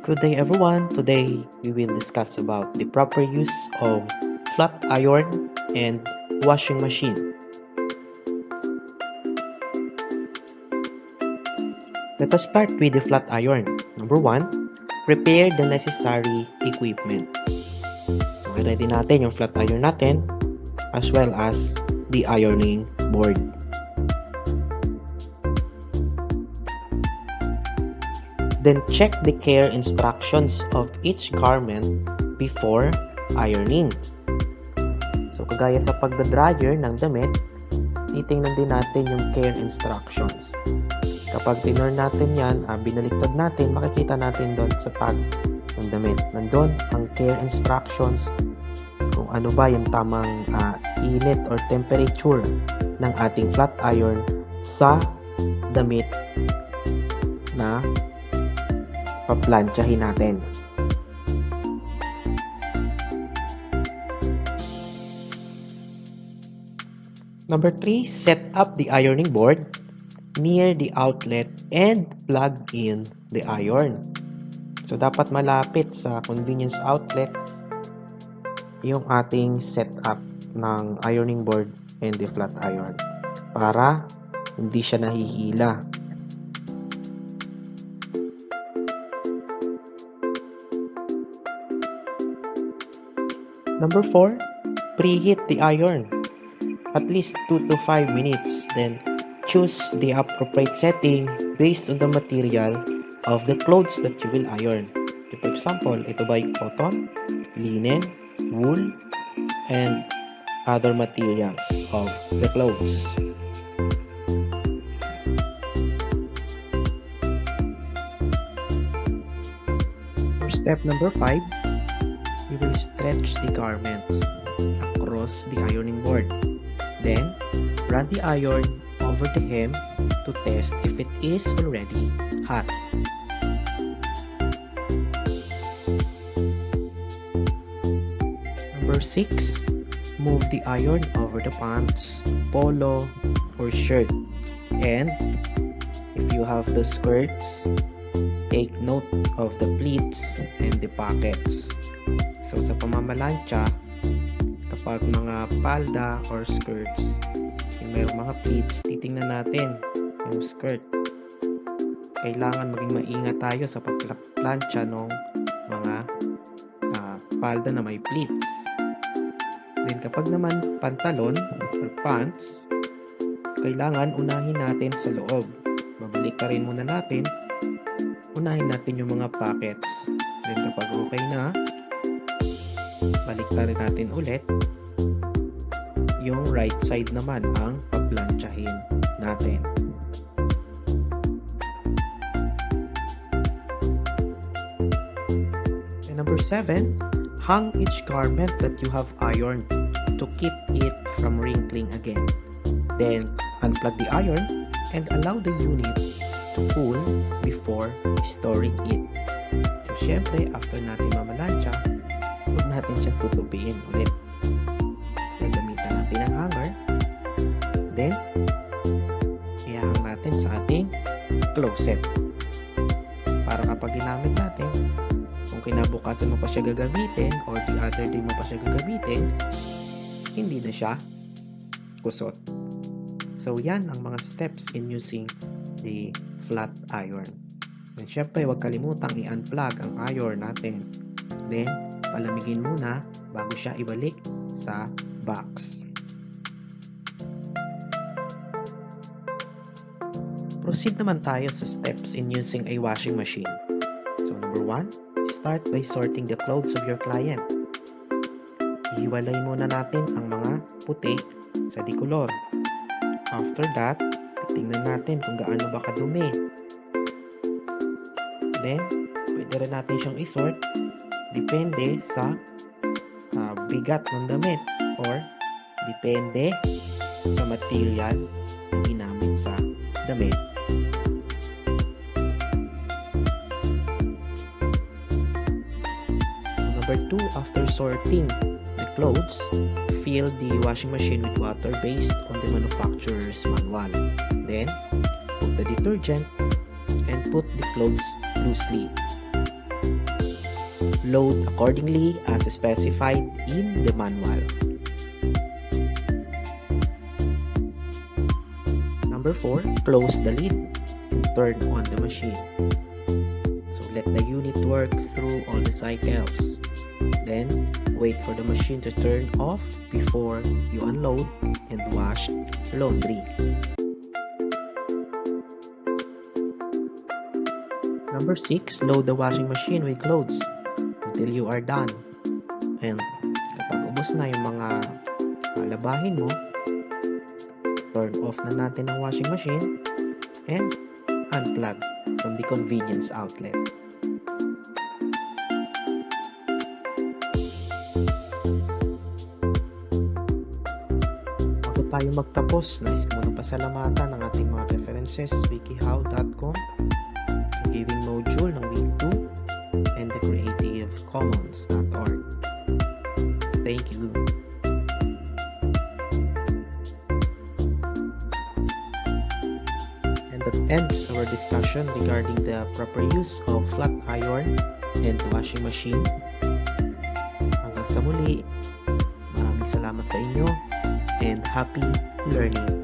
Good day everyone. Today we will discuss about the proper use of flat iron and washing machine. Let us start with the flat iron. Number 1, prepare the necessary equipment. So ready natin yung flat iron natin as well as the ironing board. Then check the care instructions of each garment before ironing. So kagaya sa pagda-dryer ng damit, titingnan din natin yung care instructions. Kapag tinurn natin yan, binaliktad natin, makikita natin doon sa tag ng damit. Nandun ang care instructions kung ano ba yung tamang init or temperature ng ating flat iron sa damit na paplantsahin natin. Number 3, set up the ironing board near the outlet and plug in the iron. So dapat malapit sa convenience outlet yung ating setup ng ironing board and the flat iron para hindi siya nahihila. Number 4, preheat the iron at least 2 to 5 minutes. Then choose the appropriate setting based on the material of the clothes that you will iron. For example, ito ba ay cotton, linen, wool, and other materials of the clothes. For step number 5, we will stretch the garments across the ironing board. Then, run the iron over the hem to test if it is already hot. Number 6, move the iron over the pants, polo, or shirt. And if you have the skirts, take note of the pleats and the pockets. So sa pamamalansya, kapag mga palda or skirts, yung mayroong mga pleats, titingnan natin yung skirt. Kailangan maging maingat tayo sa pagplansya ng mga palda na may pleats. Then kapag naman pantalon or pants, kailangan unahin natin sa loob. Babalik ka rin muna natin. Unahin natin yung mga pockets. Then kapag okay na, baliktarin natin ulit. Yung right side naman ang paplantsahin natin. And number 7, hang each garment that you have ironed to keep it from wrinkling again. Then unplug the iron and allow the unit to cool before storing it. So syempre, after natin mamalansya, huwag natin siyang tutupiin ulit. Gagamitan natin ang hanger. Then, ihahang natin sa ating closet. Para kapag ginamit natin, kung kinabukasan mo pa siya gagamitin or the other day mo pa siya gagamitin, hindi na siya kusot. So, yan ang mga steps in using the flat iron. And syempre, huwag kalimutang i-unplug ang iron natin. Then, palamigin muna bago siya ibalik sa box. Proceed naman tayo sa steps in using a washing machine. So number 1, start by sorting the clothes of your client. Ihiwalay muna natin ang mga puti sa dikolor. After that, tingnan natin kung gaano ba kadumi. Then, pwede rin natin siyang isort depende sa bigat ng damit or depende sa material na ginamit sa damit. Number 2, after sorting the clothes, fill the washing machine with water based on the manufacturer's manual. Then, put the detergent and put the clothes loosely. Load accordingly as specified in the manual. Number 4, close the lid and turn on the machine. So let the unit work through all the cycles. Then wait for the machine to turn off before you unload and wash laundry. Number 6, load the washing machine with clothes until you are done. And kapag ubos na yung mga labahin mo, turn off na natin ang washing machine and unplug from the convenience outlet. Bago tayo magtapos, nais ko muna pasalamatan ang ating mga references, wikihow.com, Caregiving module ng week 2, and the creativecommons.org. Thank you. That ends our discussion regarding the proper use of flat iron and washing machine. Hanggang sa muli, maraming salamat sa inyo and happy learning!